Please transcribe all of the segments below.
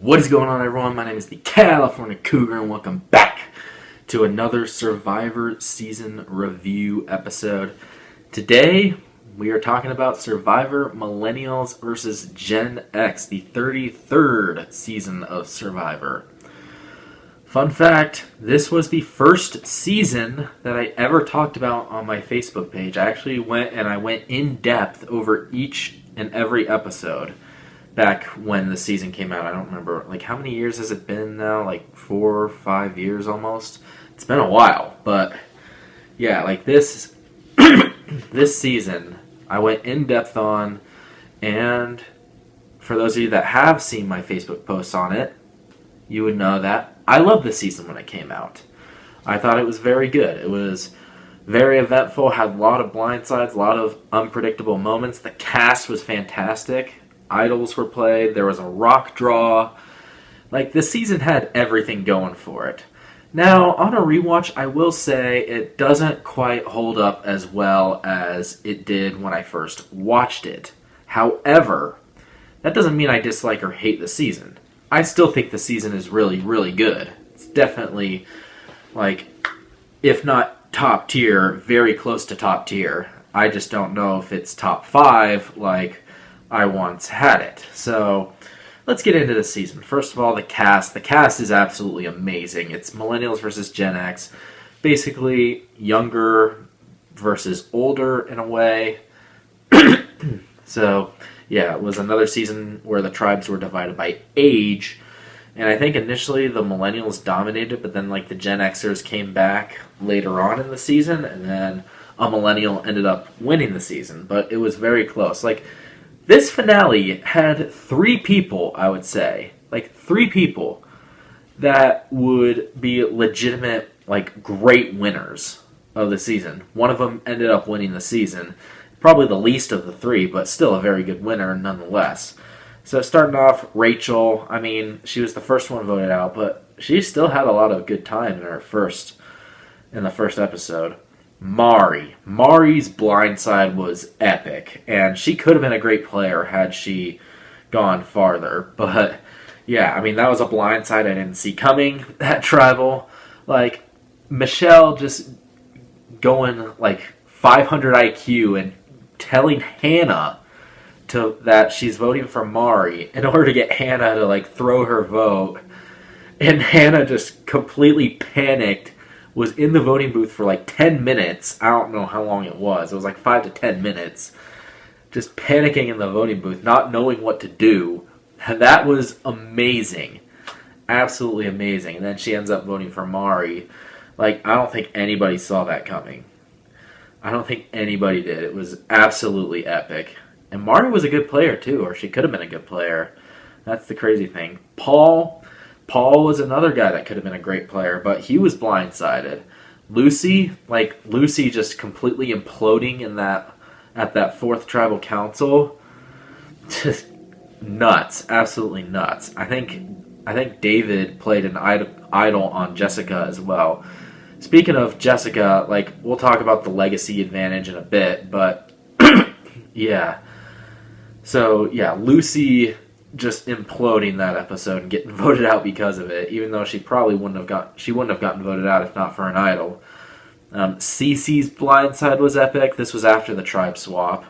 What is going on, everyone? My name is the California Cougar, and welcome back to another Survivor Season Review episode. Today, we are talking about Survivor Millennials versus Gen X, the 33rd season of Survivor. Fun fact, this was the first season that I ever talked about on my Facebook page. I actually went in depth over each and every episode. Back when the season came out, I don't remember, how many years has it been now? 4 or 5 years almost? It's been a while, but yeah, this this season, I went in depth on, and for those of you that have seen my Facebook posts on it, you would know that I loved the season when it came out. I thought it was very good. It was very eventful, had a lot of blindsides, a lot of unpredictable moments. The cast was fantastic. Idols were played. There was a rock draw. This season had everything going for it. Now, on a rewatch, I will say it doesn't quite hold up as well as it did when I first watched it. However, that doesn't mean I dislike or hate the season. I still think the season is really, really good. It's definitely, if not top tier, very close to top tier. I just don't know if it's top 5 like I once had it. So let's get into the season. First of all, the cast. The cast is absolutely amazing. It's Millennials versus Gen X. Basically, younger versus older in a way. So, yeah, it was another season where the tribes were divided by age. And I think initially the Millennials dominated, but then the Gen Xers came back later on in the season, and then a Millennial ended up winning the season. But it was very close. This finale had 3 people, I would say. 3 people that would be legitimate, great winners of the season. One of them ended up winning the season. Probably the least of the 3, but still a very good winner nonetheless. So starting off, Rachel, she was the first one voted out, but she still had a lot of good time in the first episode. Mari's blindside was epic, and she could have been a great player had she gone farther. But yeah, that was a blindside I didn't see coming. That tribal, Michelle just going 500 IQ and telling Hannah that she's voting for Mari in order to get Hannah to throw her vote, and Hannah just completely panicked. Was in the voting booth for 10 minutes. I don't know how long it was. It was 5 to 10 minutes. Just panicking in the voting booth, not knowing what to do. And that was amazing. Absolutely amazing. And then she ends up voting for Mari. I don't think anybody saw that coming. I don't think anybody did. It was absolutely epic. And Mari was a good player too, or she could have been a good player. That's the crazy thing. Paul was another guy that could have been a great player, but he was blindsided. Lucy just completely imploding at that 4th tribal council. Just nuts, absolutely nuts. I think David played an idol on Jessica as well. Speaking of Jessica, we'll talk about the legacy advantage in a bit, but yeah. So yeah, Lucy just imploding that episode and getting voted out because of it, even though she probably wouldn't have gotten voted out if not for an idol. Cece's blindside was epic. This was after the tribe swap.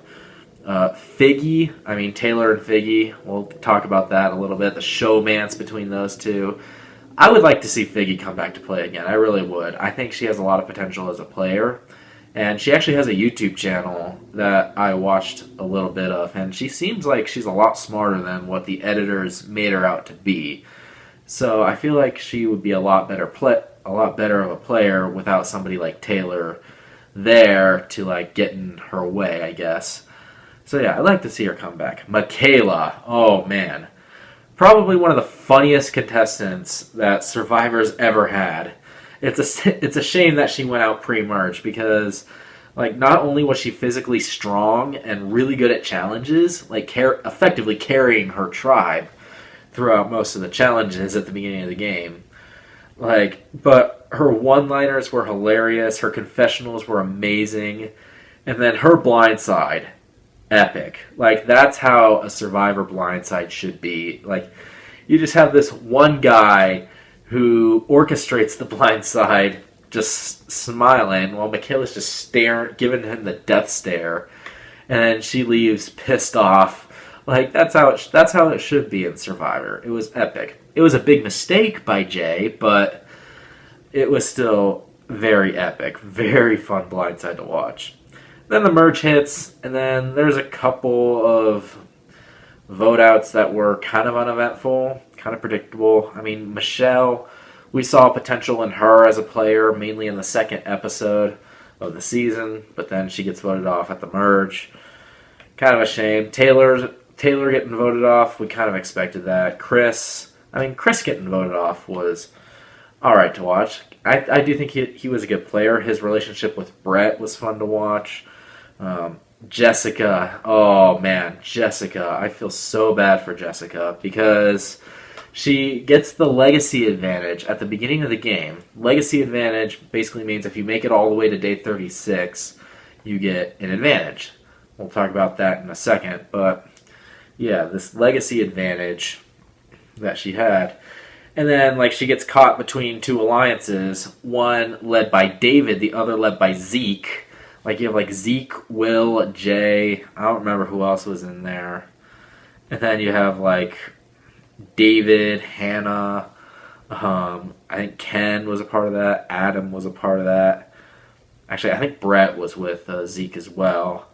Figgy, Taylor and Figgy, we'll talk about that a little bit, the showmance between those two. I would like to see Figgy come back to play again. I really would. I think she has a lot of potential as a player. And she actually has a YouTube channel that I watched a little bit of, and she seems like she's a lot smarter than what the editors made her out to be. So I feel like she would be a lot better of a player without somebody like Taylor there to get in her way, I guess. So yeah, I'd like to see her come back. Michaela, oh man, probably one of the funniest contestants that Survivor's ever had. It's a shame that she went out pre-merge because, not only was she physically strong and really good at challenges, effectively carrying her tribe throughout most of the challenges at the beginning of the game, but her one-liners were hilarious, her confessionals were amazing, and then her blindside, epic. That's how a Survivor blindside should be. you just have this one guy who orchestrates the blind side just smiling while Michaela's just staring, giving him the death stare, and then she leaves pissed off. Like that's how it should be in Survivor. It was epic. It was a big mistake by Jay, but it was still very epic, very fun blindside to watch. Then the merge hits, and then there's a couple of voteouts that were kind of uneventful, kind of predictable. I mean, Michelle, we saw potential in her as a player, mainly in the second episode of the season, but then she gets voted off at the merge. Kind of a shame. Taylor getting voted off, we kind of expected that. Chris getting voted off was alright to watch. I do think he was a good player. His relationship with Brett was fun to watch. Jessica, oh man, Jessica. I feel so bad for Jessica because she gets the legacy advantage at the beginning of the game. Legacy advantage basically means if you make it all the way to day 36, you get an advantage. We'll talk about that in a second, but yeah, this legacy advantage that she had. And then, like, she gets caught between two alliances, one led by David, the other led by Zeke. Like, you have, like, Zeke, Will, Jay. I don't remember who else was in there. And then you have, like, David, Hannah. I think Ken was a part of that. Adam was a part of that. Actually, I think Brett was with Zeke as well.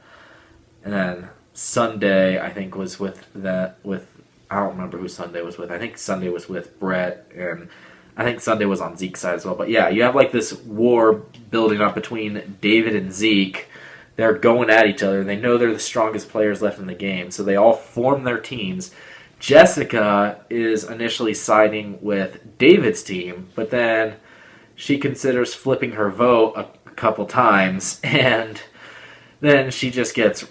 And then Sunday, I think, was with I don't remember who Sunday was with. I think Sunday was with Brett, and I think Sunday was on Zeke's side as well. But yeah, you have like this war building up between David and Zeke. They're going at each other. They know they're the strongest players left in the game, so they all form their teams. Jessica is initially siding with David's team, but then she considers flipping her vote a couple times, and then she just gets,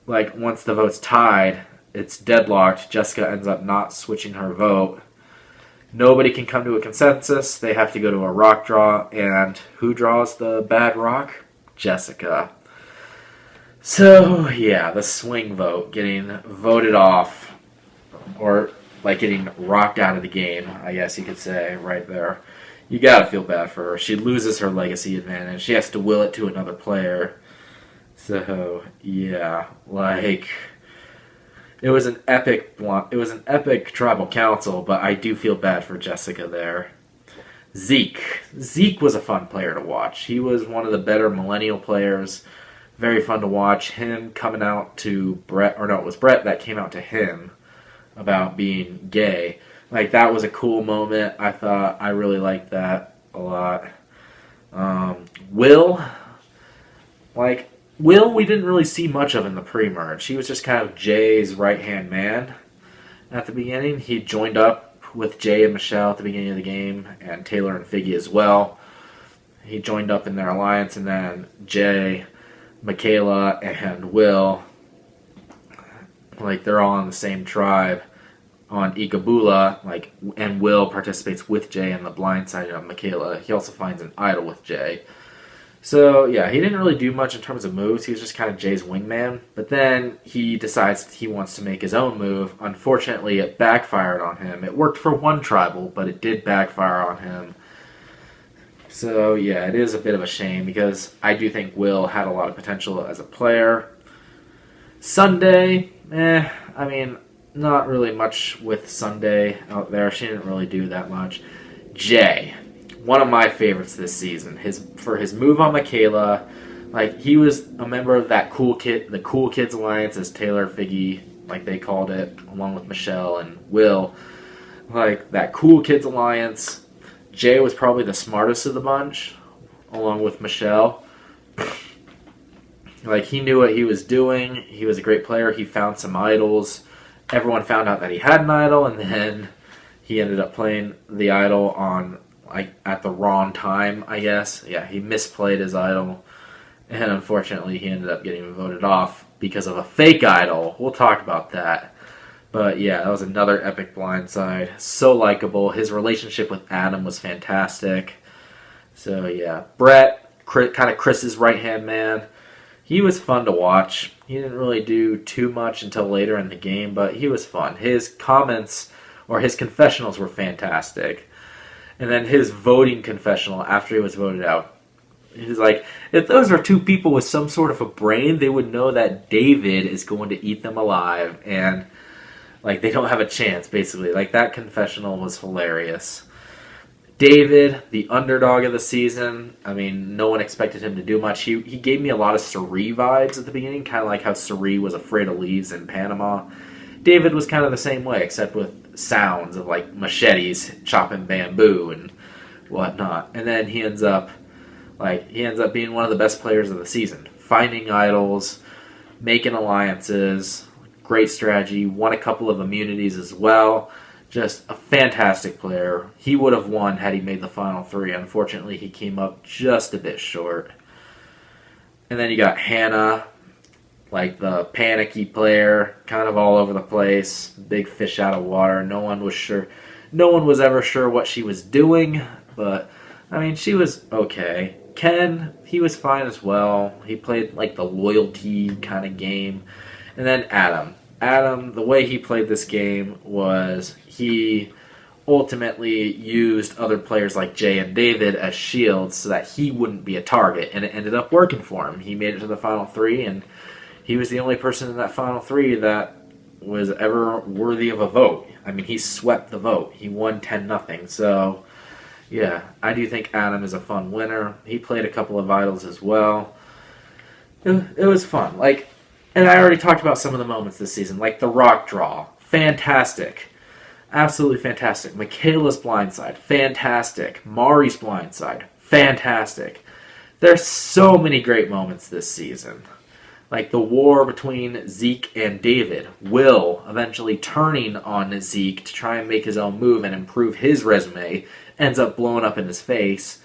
like, once the vote's tied, it's deadlocked. Jessica ends up not switching her vote. Nobody can come to a consensus. They have to go to a rock draw, and who draws the bad rock? Jessica. So, yeah, the swing vote, getting voted off, or like getting rocked out of the game, I guess you could say, right there. You gotta feel bad for her. She loses her legacy advantage. She has to will it to another player. So, yeah, like, it was an epic tribal council, but I do feel bad for Jessica there. Zeke was a fun player to watch. He was one of the better millennial players. Very fun to watch. Him coming out to Brett, or no, it was Brett that came out to him about being gay. Like, that was a cool moment. I really liked that a lot. Will, we didn't really see much of in the pre-merge. He was just kind of Jay's right-hand man at the beginning. He joined up with Jay and Michelle at the beginning of the game, and Taylor and Figgy as well. He joined up in their alliance, and then Jay, Michaela, and Will, like, they're all on the same tribe on Ikabula, like, and Will participates with Jay in the blind side of Michaela. He also finds an idol with Jay. So, yeah, he didn't really do much in terms of moves. He was just kind of Jay's wingman. But then he decides he wants to make his own move. Unfortunately, it backfired on him. It worked for one tribal, but it did backfire on him. So, yeah, it is a bit of a shame because I do think Will had a lot of potential as a player. Sunday, I mean, not really much with Sunday out there. She didn't really do that much. Jay, one of my favorites this season. For his move on Michaela, like, he was a member of that the Cool Kids Alliance, as Taylor Figgy, like they called it, along with Michelle and Will. Like, that Cool Kids Alliance. Jay was probably the smartest of the bunch, along with Michelle. Like, he knew what he was doing. He was a great player. He found some idols. Everyone found out that he had an idol, and then he ended up playing the idol on, like, at the wrong time, I guess. Yeah, he misplayed his idol, and unfortunately he ended up getting voted off because of a fake idol. We'll talk about that. But yeah, that was another epic blindside. So likable. His relationship with Adam was fantastic. So yeah, Brett, kind of Chris's right-hand man. He was fun to watch. He didn't really do too much until later in the game, but he was fun. His comments or his confessionals were fantastic. And then his voting confessional after he was voted out. He's like, if those are two people with some sort of a brain, they would know that David is going to eat them alive, and like they don't have a chance, basically. Like, that confessional was hilarious. David, the underdog of the season, I mean, no one expected him to do much. He gave me a lot of Suri vibes at the beginning, kind of like how Suri was afraid of leaves in Panama. David was kind of the same way, except with sounds of like machetes chopping bamboo and whatnot. And then he ends up being one of the best players of the season, finding idols, making alliances, great strategy, won a couple of immunities as well. Just a fantastic player. He would have won had he made the final three. Unfortunately, he came up just a bit short. And then you got Hannah, like the panicky player, kind of all over the place, big fish out of water. No one was ever sure what she was doing, but I mean, she was okay. Ken, he was fine as well. He played like the loyalty kind of game. And then Adam. Adam, the way he played this game was he ultimately used other players like Jay and David as shields so that he wouldn't be a target, and it ended up working for him. He made it to the final three, and he was the only person in that final three that was ever worthy of a vote. I mean, he swept the vote. He won 10-0. So, yeah, I do think Adam is a fun winner. He played a couple of idols as well. It was fun. And I already talked about some of the moments this season, like the rock draw. Fantastic. Absolutely fantastic. Michaela's blindside. Fantastic. Mari's blindside. Fantastic. There's so many great moments this season. Like the war between Zeke and David. Will eventually turning on Zeke to try and make his own move and improve his resume. Ends up blowing up in his face.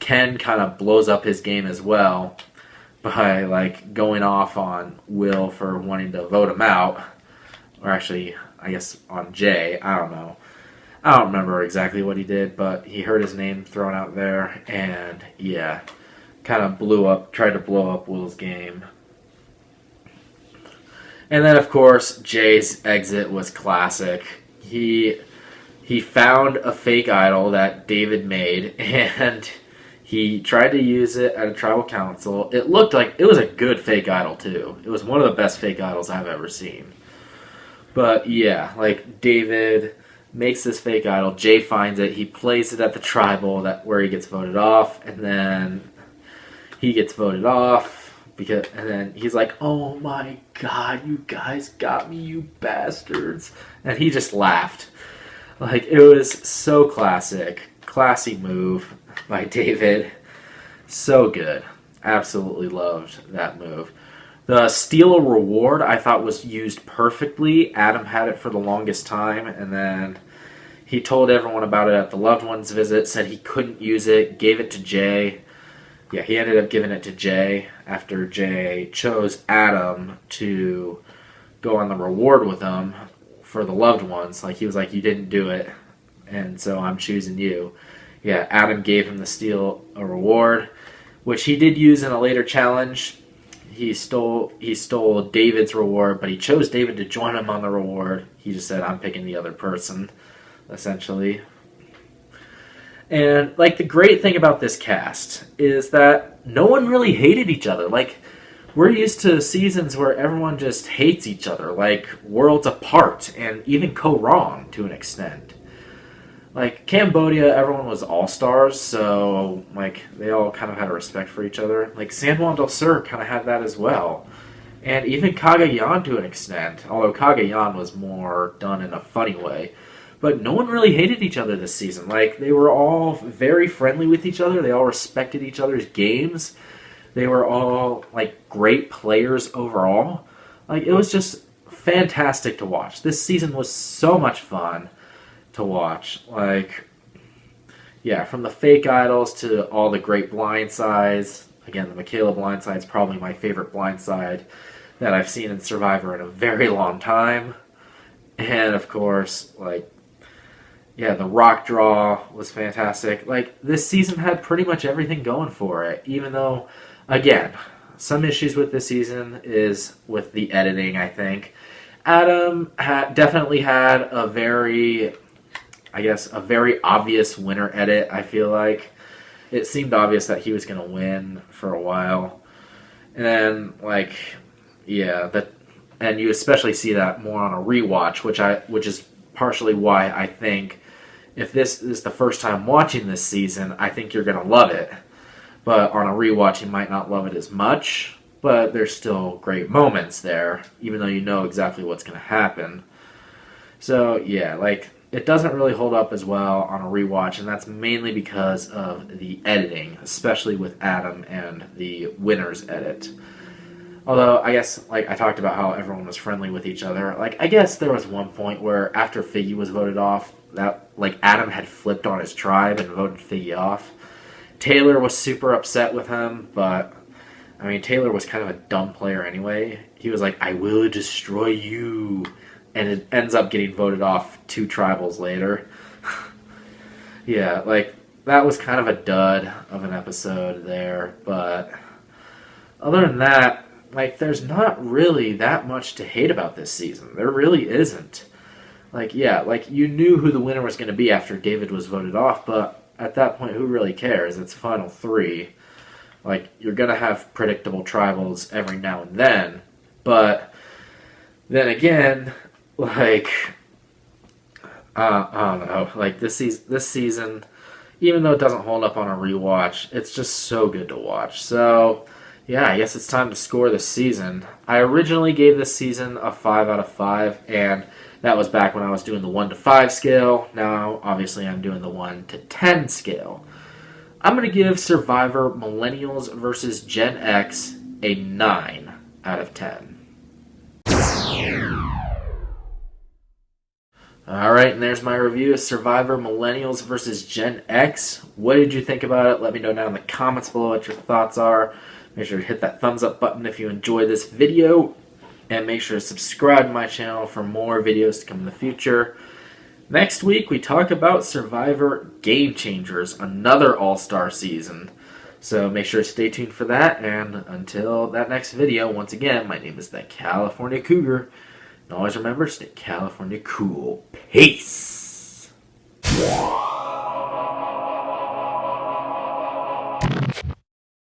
Ken kind of blows up his game as well by going off on Will for wanting to vote him out. Or actually, I guess on Jay. I don't know. I don't remember exactly what he did, but he heard his name thrown out there, and yeah, kind of tried to blow up Will's game. And then, of course, Jay's exit was classic. He found a fake idol that David made, and he tried to use it at a tribal council. It looked like it was a good fake idol, too. It was one of the best fake idols I've ever seen. But, yeah, David makes this fake idol. Jay finds it. He plays it at the tribal where he gets voted off, and then he gets voted off. And then he's like, oh my god, you guys got me, you bastards. And he just laughed. It was so classic. Classy move by David. So good. Absolutely loved that move. The steal a reward I thought was used perfectly. Adam had it for the longest time, and then he told everyone about it at the loved ones visit, said he couldn't use it, gave it to Jay. Yeah, he ended up giving it to Jay after Jay chose Adam to go on the reward with him for the loved ones. He was like, you didn't do it, and so I'm choosing you. Yeah, Adam gave him the steal a reward, which he did use in a later challenge. He stole David's reward, but he chose David to join him on the reward. He just said, I'm picking the other person, essentially. And, the great thing about this cast is that no one really hated each other. We're used to seasons where everyone just hates each other, worlds apart, and even co-wrong to an extent. Cambodia, everyone was all-stars, so, they all kind of had a respect for each other. San Juan del Sur kind of had that as well. And even Cagayan to an extent, although Cagayan was more done in a funny way. But no one really hated each other this season. They were all very friendly with each other. They all respected each other's games. They were all, great players overall. It was just fantastic to watch. This season was so much fun to watch. From the fake idols to all the great blindsides. Again, the Michaela blindside is probably my favorite blindside that I've seen in Survivor in a very long time. And, of course, the rock draw was fantastic. This season had pretty much everything going for it, even though, again, some issues with this season is with the editing, I think. Adam definitely had a very obvious winner edit. I feel like it seemed obvious that he was going to win for a while. And then, and you especially see that more on a rewatch, which is partially why I think if this is the first time watching this season, I think you're going to love it. But on a rewatch, you might not love it as much, but there's still great moments there, even though you know exactly what's going to happen. So, yeah, it doesn't really hold up as well on a rewatch, and that's mainly because of the editing, especially with Adam and the winner's edit. Although, I guess, I talked about how everyone was friendly with each other. I guess there was one point where after Figgy was voted off, that, Adam had flipped on his tribe and voted Figgy off. Taylor was super upset with him, but, Taylor was kind of a dumb player anyway. He was like, I will destroy you. And it ends up getting voted off 2 tribals later. Yeah, that was kind of a dud of an episode there, but other than that, there's not really that much to hate about this season. There really isn't. You knew who the winner was going to be after David was voted off, but at that point, who really cares? It's final 3. You're going to have predictable tribals every now and then, but then again, I don't know. This season, even though it doesn't hold up on a rewatch, it's just so good to watch. So, yeah, I guess it's time to score this season. I originally gave this season a 5 out of 5, and that was back when I was doing the 1 to 5 scale. Now, obviously, I'm doing the 1 to 10 scale. I'm going to give Survivor Millennials versus Gen X a 9 out of 10. Alright, and there's my review of Survivor Millennials versus Gen X. What did you think about it? Let me know down in the comments below what your thoughts are. Make sure to hit that thumbs up button if you enjoyed this video. And make sure to subscribe to my channel for more videos to come in the future. Next week, we talk about Survivor Game Changers, another all-star season. So make sure to stay tuned for that. And until that next video, once again, my name is the California Cougar. And always remember, stay California cool. Peace!